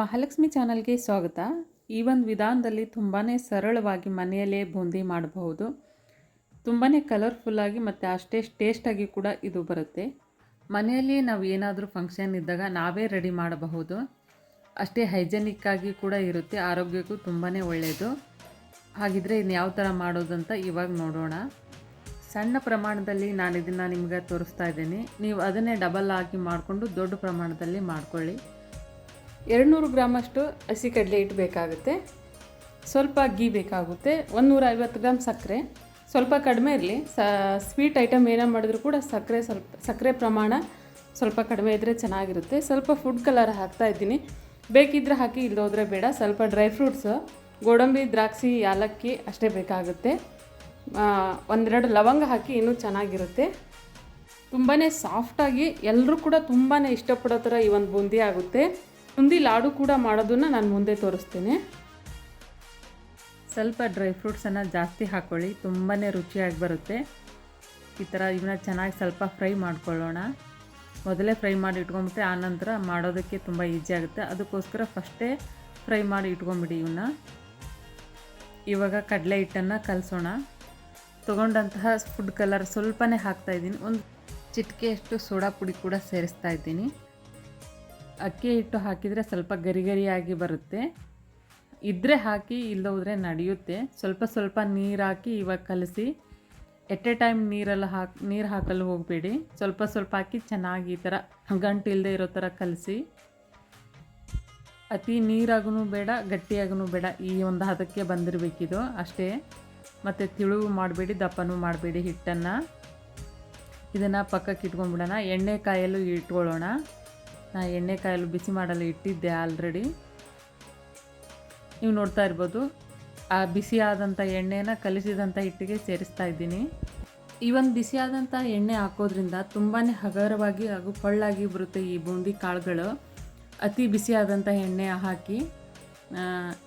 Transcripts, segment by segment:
ಮಹಾಲಕ್ಷ್ಮಿ ಚಾನಲ್ಗೆ ಸ್ವಾಗತ. ಈ ಒಂದು ವಿಧಾನದಲ್ಲಿ ತುಂಬಾ ಸರಳವಾಗಿ ಮನೆಯಲ್ಲೇ ಬೂಂದಿ ಮಾಡಬಹುದು. ತುಂಬಾ ಕಲರ್ಫುಲ್ಲಾಗಿ ಮತ್ತು ಅಷ್ಟೇ ಟೇಸ್ಟಾಗಿ ಕೂಡ ಇದು ಬರುತ್ತೆ. ಮನೆಯಲ್ಲಿ ನಾವು ಏನಾದರೂ ಫಂಕ್ಷನ್ ಇದ್ದಾಗ ನಾವೇ ರೆಡಿ ಮಾಡಬಹುದು. ಅಷ್ಟೇ ಹೈಜೆನಿಕ್ಕಾಗಿ ಕೂಡ ಇರುತ್ತೆ, ಆರೋಗ್ಯಕ್ಕೂ ತುಂಬಾ ಒಳ್ಳೆಯದು. ಹಾಗಿದ್ರೆ ಇನ್ನು ಯಾವ ಥರ ಮಾಡೋದಂತ ಇವಾಗ ನೋಡೋಣ. ಸಣ್ಣ ಪ್ರಮಾಣದಲ್ಲಿ ನಾನು ಇದನ್ನು ನಿಮಗೆ ತೋರಿಸ್ತಾ ಇದ್ದೀನಿ. ನೀವು ಅದನ್ನೇ ಡಬಲ್ ಆಗಿ ಮಾಡಿಕೊಂಡು ದೊಡ್ಡ ಪ್ರಮಾಣದಲ್ಲಿ ಮಾಡ್ಕೊಳ್ಳಿ. 200 ಗ್ರಾಮಷ್ಟು ಹಸಿ ಕಡಲೆ ಹಿಟ್ಟು ಬೇಕಾಗುತ್ತೆ. ಸ್ವಲ್ಪ ಗೀ ಬೇಕಾಗುತ್ತೆ. 150 ಗ್ರಾಮ್ ಸಕ್ಕರೆ, ಸ್ವಲ್ಪ ಕಡಿಮೆ ಇರಲಿ. ಸ್ವೀಟ್ ಐಟಮ್ ಏನೇ ಮಾಡಿದ್ರು ಕೂಡ ಸಕ್ಕರೆ ಪ್ರಮಾಣ ಸ್ವಲ್ಪ ಕಡಿಮೆ ಇದ್ದರೆ ಚೆನ್ನಾಗಿರುತ್ತೆ. ಸ್ವಲ್ಪ ಫುಡ್ ಕಲರ್ ಹಾಕ್ತಾಯಿದ್ದೀನಿ, ಬೇಕಿದ್ದರೆ ಹಾಕಿ, ಇಲ್ಲದೋದ್ರೆ ಬೇಡ. ಸ್ವಲ್ಪ ಡ್ರೈ ಫ್ರೂಟ್ಸು, ಗೋಡಂಬಿ, ದ್ರಾಕ್ಷಿ, ಯಾಲಕ್ಕಿ ಅಷ್ಟೇ ಬೇಕಾಗುತ್ತೆ. ಒಂದೆರಡು ಲವಂಗ ಹಾಕಿ ಇನ್ನೂ ಚೆನ್ನಾಗಿರುತ್ತೆ. ತುಂಬಾ ಸಾಫ್ಟಾಗಿ ಎಲ್ಲರೂ ಕೂಡ ತುಂಬಾ ಇಷ್ಟಪಡೋ ಥರ ಈ ಒಂದು ಬೂಂದಿ ಆಗುತ್ತೆ. ಬೂಂದಿ ಲಾಡು ಕೂಡ ಮಾಡೋದನ್ನು ನಾನು ಮುಂದೆ ತೋರಿಸ್ತೇನೆ. ಸ್ವಲ್ಪ ಡ್ರೈ ಫ್ರೂಟ್ಸನ್ನು ಜಾಸ್ತಿ ಹಾಕ್ಕೊಳ್ಳಿ, ತುಂಬಾ ರುಚಿಯಾಗಿ ಬರುತ್ತೆ. ಈ ಥರ ಇವನ್ನ ಚೆನ್ನಾಗಿ ಸ್ವಲ್ಪ ಫ್ರೈ ಮಾಡ್ಕೊಳ್ಳೋಣ. ಮೊದಲೇ ಫ್ರೈ ಮಾಡಿ ಇಟ್ಕೊಂಡ್ಬಿಟ್ರೆ ಆನಂತರ ಮಾಡೋದಕ್ಕೆ ತುಂಬ ಈಸಿ ಆಗುತ್ತೆ. ಅದಕ್ಕೋಸ್ಕರ ಫಸ್ಟೇ ಫ್ರೈ ಮಾಡಿ ಇಟ್ಕೊಂಬಿಡಿ ಇವನ್ನ. ಇವಾಗ ಕಡಲೆ ಹಿಟ್ಟನ್ನು ಕಲಸೋಣ. ತೊಗೊಂಡಂತಹ ಫುಡ್ ಕಲರ್ ಸ್ವಲ್ಪನೇ ಹಾಕ್ತಾಯಿದ್ದೀನಿ. ಒಂದು ಚಿಟಿಕೆಯಷ್ಟು ಸೋಡಾ ಪುಡಿ ಕೂಡ ಸೇರಿಸ್ತಾ ಇದ್ದೀನಿ. ಅಕ್ಕಿ ಹಿಟ್ಟು ಹಾಕಿದರೆ ಸ್ವಲ್ಪ ಗರಿ ಗರಿಯಾಗಿ ಬರುತ್ತೆ. ಇದ್ದರೆ ಹಾಕಿ, ಇಲ್ಲದೋದ್ರೆ ನಡೆಯುತ್ತೆ. ಸ್ವಲ್ಪ ನೀರು ಹಾಕಿ ಇವಾಗ ಕಲಸಿ. ಎಟ್ ಎ ಟೈಮ್ ನೀರು ಹಾಕಲು ಹೋಗಬೇಡಿ. ಸ್ವಲ್ಪ ಹಾಕಿ ಚೆನ್ನಾಗಿ ಈ ಥರ ಗಂಟು ಇಲ್ಲದೆ ಇರೋ ಥರ ಕಲಸಿ. ಅತಿ ನೀರಾಗೂ ಬೇಡ, ಗಟ್ಟಿಯಾಗೂ ಬೇಡ, ಈ ಒಂದು ಹದಕ್ಕೆ ಬಂದಿರಬೇಕಿದು ಅಷ್ಟೇ. ಮತ್ತು ತಿಳುವು ಮಾಡಬೇಡಿ, ದಪ್ಪನೂ ಮಾಡಬೇಡಿ ಹಿಟ್ಟನ್ನು. ಇದನ್ನು ಪಕ್ಕಕ್ಕೆ ಇಟ್ಕೊಂಡ್ಬಿಡೋಣ. ಎಣ್ಣೆ ಕಾಯಲು ಇಟ್ಕೊಳ್ಳೋಣ. ನಾನು ಎಣ್ಣೆ ಕಾಯಲು ಬಿಸಿ ಮಾಡಲು ಇಟ್ಟಿದ್ದೆ ಆಲ್ರೆಡಿ. ನೀವು ನೋಡ್ತಾ ಇರ್ಬೋದು, ಆ ಬಿಸಿಯಾದಂಥ ಎಣ್ಣೆನ ಕಲಿಸಿದಂಥ ಹಿಟ್ಟಿಗೆ ಸೇರಿಸ್ತಾ ಇದ್ದೀನಿ. ಈ ಒಂದು ಬಿಸಿಯಾದಂಥ ಎಣ್ಣೆ ಹಾಕೋದ್ರಿಂದ ತುಂಬಾ ಹಗರವಾಗಿ ಹಾಗೂ ಪಳ್ಳಾಗಿ ಬರುತ್ತೆ ಈ ಬೂಂದಿ ಕಾಳುಗಳು. ಅತಿ ಬಿಸಿಯಾದಂಥ ಎಣ್ಣೆ ಹಾಕಿ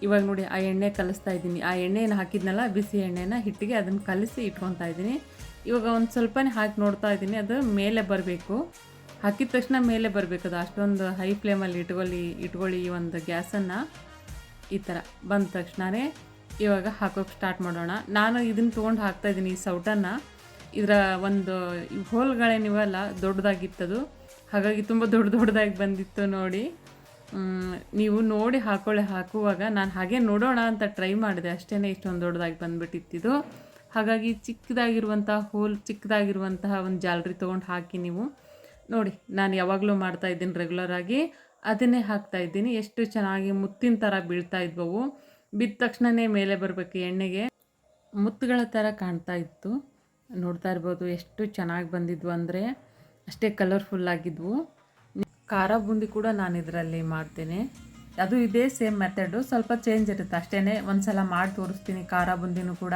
ಇವಾಗ ನೋಡಿ ಆ ಎಣ್ಣೆ ಕಲಿಸ್ತಾ ಇದ್ದೀನಿ. ಆ ಎಣ್ಣೆನ ಹಾಕಿದ್ನಲ್ಲ, ಬಿಸಿ ಎಣ್ಣೆನ ಹಿಟ್ಟಿಗೆ ಅದನ್ನು ಕಲಿಸಿ ಇಟ್ಕೊತಾ ಇದ್ದೀನಿ. ಇವಾಗ ಒಂದು ಸ್ವಲ್ಪನೇ ಹಾಕಿ ನೋಡ್ತಾ ಇದ್ದೀನಿ, ಅದು ಮೇಲೆ ಬರಬೇಕು. ಹಾಕಿದ ತಕ್ಷಣ ಮೇಲೆ ಬರಬೇಕು. ಅದು ಅಷ್ಟೊಂದು ಹೈ ಫ್ಲೇಮಲ್ಲಿ ಇಟ್ಕೊಳ್ಳಿ ಈ ಒಂದು ಗ್ಯಾಸನ್ನು. ಈ ಥರ ಬಂದ ತಕ್ಷಣವೇ ಇವಾಗ ಹಾಕೋಕ್ಕೆ ಸ್ಟಾರ್ಟ್ ಮಾಡೋಣ. ನಾನು ಇದನ್ನು ತೊಗೊಂಡು ಹಾಕ್ತಾಯಿದ್ದೀನಿ, ಈ ಸೌಟನ್ನು. ಇದರ ಒಂದು ಹೋಲ್ಗಳೇನಿವಲ್ಲ ದೊಡ್ಡದಾಗಿತ್ತದು, ಹಾಗಾಗಿ ತುಂಬ ದೊಡ್ಡದಾಗಿ ಬಂದಿತ್ತು ನೋಡಿ. ನೀವು ನೋಡಿ ಹಾಕುವಾಗ ನಾನು ಹಾಗೆ ನೋಡೋಣ ಅಂತ ಟ್ರೈ ಮಾಡಿದೆ, ಅಷ್ಟೇ ಇಷ್ಟೊಂದು ದೊಡ್ಡದಾಗಿ ಬಂದುಬಿಟ್ಟಿತ್ತಿದು. ಹಾಗಾಗಿ ಚಿಕ್ಕದಾಗಿರುವಂತಹ ಒಂದು ಜಾಲರಿ ತೊಗೊಂಡು ಹಾಕಿ ನೀವು ನೋಡಿ. ನಾನು ಯಾವಾಗಲೂ ಮಾಡ್ತಾಯಿದ್ದೀನಿ ರೆಗ್ಯುಲರಾಗಿ, ಅದನ್ನೇ ಹಾಕ್ತಾಯಿದ್ದೀನಿ. ಎಷ್ಟು ಚೆನ್ನಾಗಿ ಮುತ್ತಿನ ಥರ ಬೀಳ್ತಾ ಇದ್ವವು. ಬಿದ್ದ ತಕ್ಷಣವೇ ಮೇಲೆ ಬರಬೇಕು ಎಣ್ಣೆಗೆ, ಮುತ್ತುಗಳ ಥರ ಕಾಣ್ತಾ ಇತ್ತು. ನೋಡ್ತಾ ಇರ್ಬೋದು ಎಷ್ಟು ಚೆನ್ನಾಗಿ ಬಂದಿದ್ವು ಅಂದರೆ, ಅಷ್ಟೇ ಕಲರ್ಫುಲ್ಲಾಗಿದ್ವು. ಖಾರ ಬೂಂದಿ ಕೂಡ ನಾನು ಇದರಲ್ಲಿ ಮಾಡ್ತೇನೆ. ಅದು ಇದೇ ಸೇಮ್ ಮೆಥಡು, ಸ್ವಲ್ಪ ಚೇಂಜ್ ಇರುತ್ತೆ ಅಷ್ಟೇ. ಒಂದು ಸಲ ಮಾಡಿ ತೋರಿಸ್ತೀನಿ. ಖಾರ ಬೂಂದಿನೂ ಕೂಡ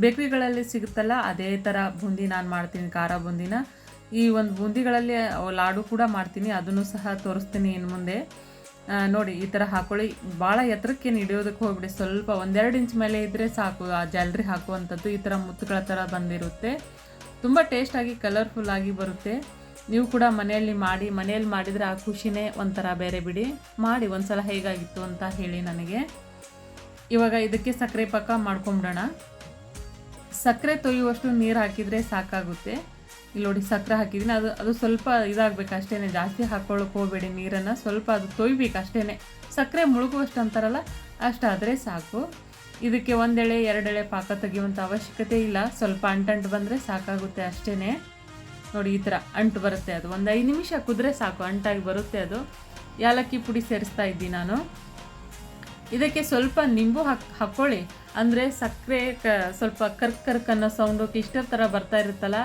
ಬೇಕ್ರಿಗಳಲ್ಲಿ ಸಿಗುತ್ತಲ್ಲ, ಅದೇ ಥರ ಬೂಂದಿ ನಾನು ಮಾಡ್ತೀನಿ. ಖಾರ ಬೂಂದಿನ ಈ ಒಂದು ಬೂಂದಿಗಳಲ್ಲಿ ಲಾಡು ಕೂಡ ಮಾಡ್ತೀನಿ, ಅದನ್ನು ಸಹ ತೋರಿಸ್ತೀನಿ ಇನ್ನು ಮುಂದೆ. ನೋಡಿ ಈ ಥರ ಹಾಕ್ಕೊಳ್ಳಿ. ಭಾಳ ಎತ್ತರಕ್ಕೇನು ಹಿಡಿಯೋದಕ್ಕೆ ಹೋಗ್ಬಿಡಿ, ಸ್ವಲ್ಪ 1-2 ಇಂಚ್ ಮೇಲೆ ಇದ್ದರೆ ಸಾಕು. ಆ ಜಾಲರಿ ಹಾಕುವಂಥದ್ದು ಈ ಥರ ಮುತ್ತುಗಳ ಥರ ಬಂದಿರುತ್ತೆ. ತುಂಬ ಟೇಸ್ಟಾಗಿ ಕಲರ್ಫುಲ್ಲಾಗಿ ಬರುತ್ತೆ. ನೀವು ಕೂಡ ಮನೆಯಲ್ಲಿ ಮಾಡಿದರೆ ಆ ಖುಷಿನೇ ಒಂಥರ ಬೇರೆ ಬಿಡಿ. ಮಾಡಿ ಒಂದು ಸಲ ಹೇಗಾಗಿತ್ತು ಅಂತ ಹೇಳಿ ನನಗೆ. ಇವಾಗ ಇದಕ್ಕೆ ಸಕ್ಕರೆ ಪಾಕ ಮಾಡ್ಕೊಂಬಿಡೋಣ. ಸಕ್ಕರೆ ತೊಯ್ಯುವಷ್ಟು ನೀರು ಹಾಕಿದರೆ ಸಾಕಾಗುತ್ತೆ. ಇಲ್ಲಿ ನೋಡಿ ಸಕ್ಕರೆ ಹಾಕಿದ್ದೀನಿ, ಅದು ಸ್ವಲ್ಪ ಇದಾಗಬೇಕು ಅಷ್ಟೇ. ಜಾಸ್ತಿ ಹಾಕ್ಕೊಳ್ಳೋಕೆ ಹೋಗಬೇಡಿ ನೀರನ್ನು, ಸ್ವಲ್ಪ ಅದು ತೊಯ್ಬೇಕು ಅಷ್ಟೇ. ಸಕ್ಕರೆ ಮುಳುಗುವಷ್ಟು ಅಂತಾರಲ್ಲ, ಅಷ್ಟಾದರೆ ಸಾಕು. ಇದಕ್ಕೆ 1 ಎಳೆ 2 ಎಳೆ ಪಾಕ ತೆಗೆಯುವಂಥ ಅವಶ್ಯಕತೆ ಇಲ್ಲ. ಸ್ವಲ್ಪ ಅಂಟು ಬಂದರೆ ಸಾಕಾಗುತ್ತೆ ಅಷ್ಟೇ. ನೋಡಿ ಈ ಥರ ಅಂಟು ಬರುತ್ತೆ. ಅದು ಒಂದು 5 ನಿಮಿಷ ಕುದ್ರೆ ಸಾಕು, ಅಂಟಾಗಿ ಬರುತ್ತೆ ಅದು. ಯಾಲಕ್ಕಿ ಪುಡಿ ಸೇರಿಸ್ತಾ ಇದ್ದೀನಿ ನಾನು. ಇದಕ್ಕೆ ಸ್ವಲ್ಪ ನಿಂಬು ಹಾಕ್ಕೊಳ್ಳಿ, ಅಂದರೆ ಸಕ್ಕರೆ ಸ್ವಲ್ಪ ಕರ್ಕ್ ಅನ್ನೋ ಸೌಂಡು ಇಷ್ಟರ ಥರ ಬರ್ತಾ ಇರುತ್ತಲ್ಲ,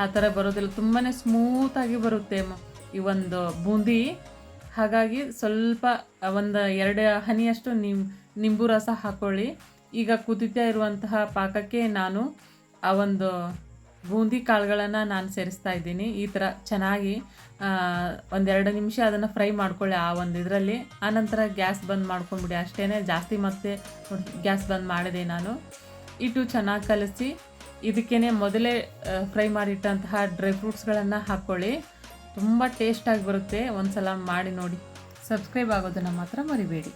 ಆ ಥರ ಬರೋದಿಲ್ಲ. ತುಂಬಾ ಸ್ಮೂತಾಗಿ ಬರುತ್ತೆ ಈ ಒಂದು ಬೂಂದಿ. ಹಾಗಾಗಿ ಸ್ವಲ್ಪ 1-2 ಹನಿಯಷ್ಟು ನಿಂಬು ರಸ ಹಾಕ್ಕೊಳ್ಳಿ. ಈಗ ಕುದಿತಾ ಇರುವಂತಹ ಪಾಕಕ್ಕೆ ನಾನು ಆ ಒಂದು ಬೂಂದಿ ಕಾಳುಗಳನ್ನು ನಾನು ಸೇರಿಸ್ತಾ ಇದ್ದೀನಿ. ಈ ಥರ ಚೆನ್ನಾಗಿ 1-2 ನಿಮಿಷ ಅದನ್ನು ಫ್ರೈ ಮಾಡ್ಕೊಳ್ಳಿ ಆ ಒಂದು ಇದರಲ್ಲಿ. ಆನಂತರ ಗ್ಯಾಸ್ ಬಂದ್ ಮಾಡ್ಕೊಂಬಿಡಿ ಅಷ್ಟೇ. ಜಾಸ್ತಿ ಮತ್ತೆ ನೋಡಿ ಗ್ಯಾಸ್ ಬಂದ್ ಮಾಡಿದೆ ನಾನು. ಇಟ್ಟು ಚೆನ್ನಾಗಿ ಕಲಸಿ ಇದಕ್ಕೇ ಮೊದಲೇ ಫ್ರೈ ಮಾಡಿಟ್ಟಂತಹ ಡ್ರೈ ಫ್ರೂಟ್ಸ್ಗಳನ್ನು ಹಾಕ್ಕೊಳ್ಳಿ. ತುಂಬ ಟೇಸ್ಟಾಗಿ ಬರುತ್ತೆ. ಒಂದು ಸಲ ಮಾಡಿ ನೋಡಿ. ಸಬ್ಸ್ಕ್ರೈಬ್ ಆಗೋದನ್ನು ಮಾತ್ರ ಮರಿಬೇಡಿ.